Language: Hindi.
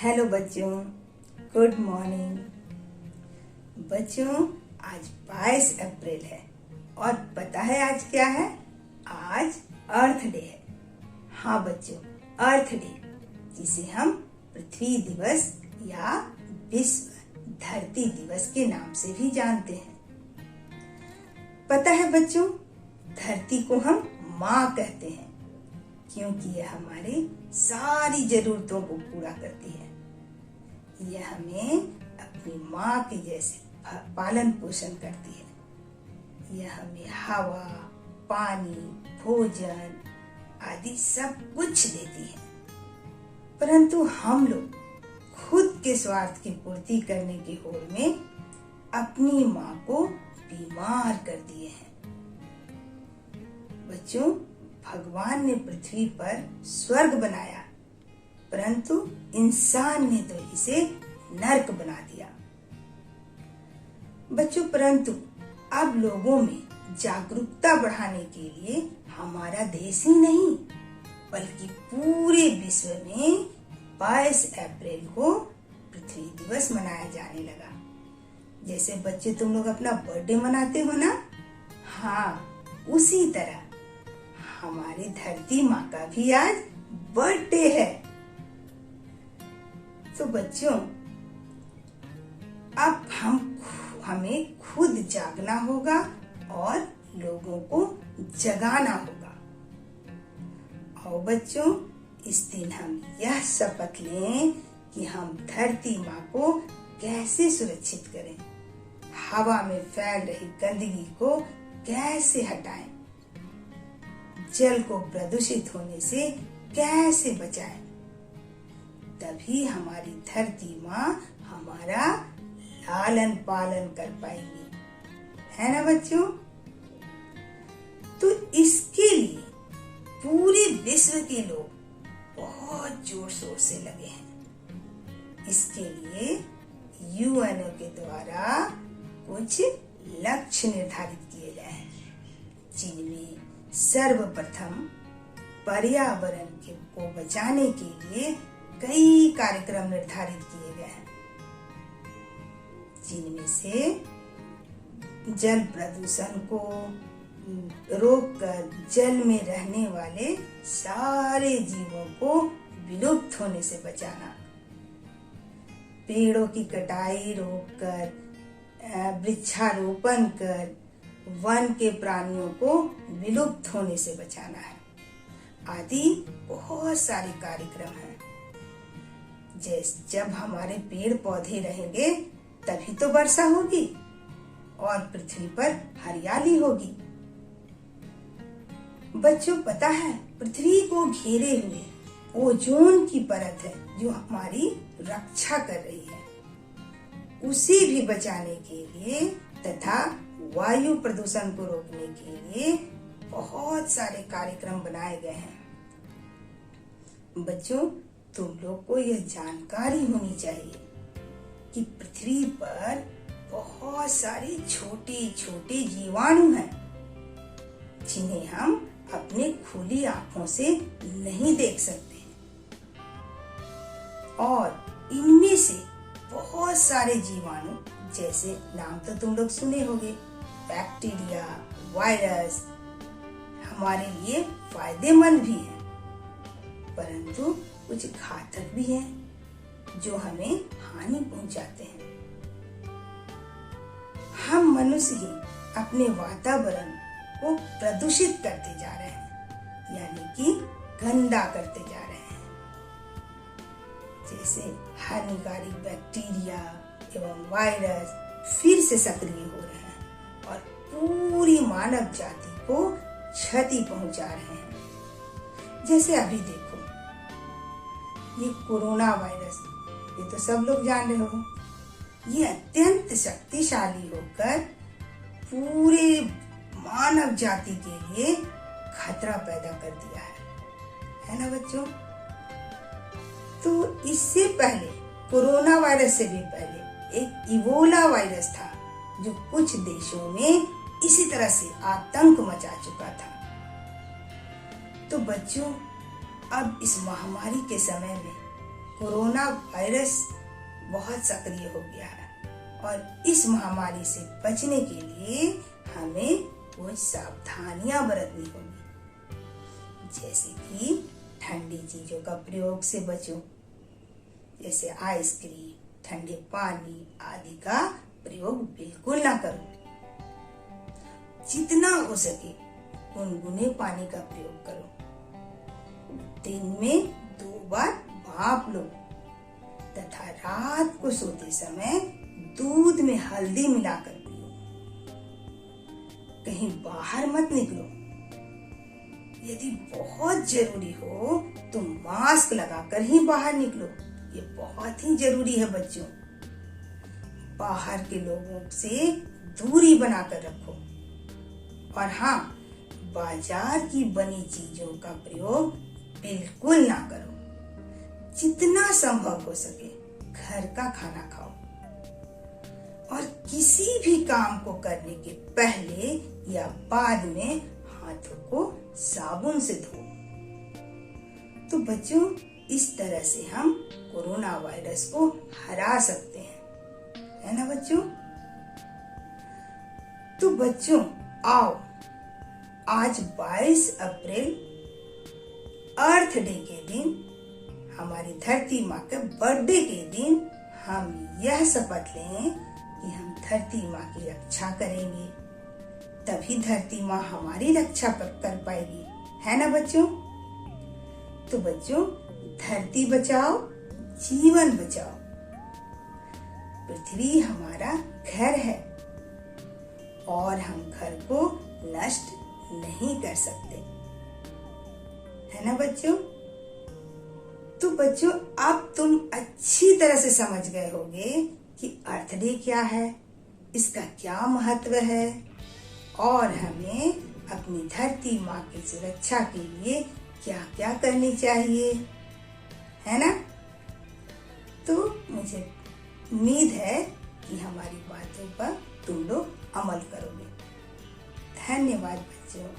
हेलो बच्चों, गुड मॉर्निंग। बच्चों, आज 22 अप्रैल है और पता है आज क्या है? आज अर्थ डे है। हाँ बच्चों, अर्थ डे, जिसे हम पृथ्वी दिवस या विश्व धरती दिवस के नाम से भी जानते हैं। पता है बच्चों, धरती को हम माँ कहते हैं क्योंकि यह हमारी सारी जरूरतों को पूरा करती है। यह हमें अपनी माँ के जैसे पालन पोषण करती है। यह हमें हवा, पानी, भोजन आदि सब कुछ देती है। परंतु हम लोग खुद के स्वार्थ की पूर्ति करने की होड़ में अपनी माँ को बीमार कर दिए हैं। बच्चों, भगवान ने पृथ्वी पर स्वर्ग बनाया, परंतु इंसान ने तो इसे नरक बना दिया। बच्चों, परंतु अब लोगों में जागरूकता बढ़ाने के लिए हमारा देश ही नहीं बल्कि पूरे विश्व में 22 अप्रैल को पृथ्वी दिवस मनाया जाने लगा। जैसे बच्चे तुम लोग अपना बर्थडे मनाते हो ना, हाँ उसी तरह हमारी धरती माँ का भी आज बर्थडे है। तो बच्चों, अब हमें खुद जागना होगा और लोगों को जगाना होगा। और बच्चों, इस दिन हम यह शपथ लें कि हम धरती माँ को कैसे सुरक्षित करें, हवा में फैल रही गंदगी को कैसे हटाएं, जल को प्रदूषित होने से कैसे बचाएं। तभी हमारी धरती माँ हमारा लालन पालन कर पाएगी, है ना बच्चों? तो इसके लिए पूरे विश्व के लोग बहुत जोर शोर से लगे हैं। इसके लिए यूएनओ के द्वारा कुछ लक्ष्य निर्धारित किए गए हैं, जिनमें सर्वप्रथम पर्यावरण को बचाने के लिए कई कार्यक्रम निर्धारित किए गए हैं, जिनमें से जल प्रदूषण को रोककर जल में रहने वाले सारे जीवों को विलुप्त होने से बचाना, पेड़ों की कटाई रोककर वृक्षारोपण कर वन के प्राणियों को विलुप्त होने से बचाना है, आदि बहुत सारे कार्यक्रम हैं। जब हमारे पेड़ पौधे रहेंगे तभी तो वर्षा होगी और पृथ्वी पर हरियाली होगी। बच्चों, पता है पृथ्वी को घेरे हुए ओजोन की परत है जो हमारी रक्षा कर रही है। उसे भी बचाने के लिए तथा वायु प्रदूषण को रोकने के लिए बहुत सारे कार्यक्रम बनाए गए हैं। बच्चों, तुम लोग को यह जानकारी होनी चाहिए कि पृथ्वी पर बहुत सारे छोटे छोटे जीवाणु हैं, जिन्हें हम अपने खुली आंखों से नहीं देख सकते। और इनमें से बहुत सारे जीवाणु, जैसे नाम तो तुम लोग सुने होंगे, बैक्टीरिया, वायरस, हमारे लिए फायदेमंद भी हैं, परंतु कुछ घातक भी हैं जो हमें हानि पहुंचाते हैं। हम मनुष्य ही अपने वातावरण को प्रदूषित करते जा रहे हैं, यानी कि गंदा करते जा रहे हैं। जैसे हानिकारक बैक्टीरिया एवं वायरस फिर से सक्रिय हो रहे हैं और पूरी मानव जाति को क्षति पहुंचा रहे हैं। जैसे अभी देखो, ये कोरोना वायरस, ये तो सब लोग जान रहे हो, ये अत्यंत शक्तिशाली होकर पूरे मानव जाति के लिए खतरा पैदा कर दिया है ना बच्चों? तो इससे पहले, कोरोना वायरस से भी पहले एक इबोला वायरस था जो कुछ देशों में इसी तरह से आतंक मचा चुका था। तो बच्चों, अब इस महामारी के समय में कोरोना वायरस बहुत सक्रिय हो गया है और इस महामारी से बचने के लिए हमें कुछ सावधानियां बरतनी होगी, जैसे कि ठंडी चीजों का प्रयोग से बचो, जैसे आइसक्रीम, ठंडे पानी आदि का प्रयोग बिल्कुल ना करो। जितना हो सके गुनगुने पानी का प्रयोग करो। दिन में 2 बार भाप लो तथा रात को सोते समय दूध में हल्दी मिलाकर पियो। कहीं बाहर मत निकलो। यदि बहुत जरूरी हो तो मास्क लगाकर ही बाहर निकलो। ये बहुत ही जरूरी है बच्चों। बाहर के लोगों से दूरी बनाकर रखो। और हाँ, बाजार की बनी चीजों का प्रयोग बिल्कुल ना करो। जितना संभव हो सके घर का खाना खाओ और किसी भी काम को करने के पहले या बाद में हाथों को साबुन से धो। तो बच्चों, इस तरह से हम कोरोना वायरस को हरा सकते हैं, है ना बच्चों? तो बच्चों, आओ आज 22 अप्रैल अर्थ डे के दिन, हमारी धरती माँ के बर्थडे के दिन हम यह शपथ लें कि हम धरती माँ की रक्षा करेंगे। तभी धरती माँ हमारी रक्षा कर पाएगी, है ना बच्चों? तो बच्चों, धरती बचाओ, जीवन बचाओ। पृथ्वी हमारा घर है और हम घर को नष्ट नहीं कर सकते, है ना बच्चों? तो बच्चों, अब तुम अच्छी तरह से समझ गए होंगे कि अर्थ डे क्या है, इसका क्या महत्व है और हमें अपनी धरती माँ की सुरक्षा के लिए क्या क्या करनी चाहिए, है ना? तो मुझे उम्मीद है कि हमारी बातों पर तुम लोग अमल करोगे। धन्यवाद बच्चों।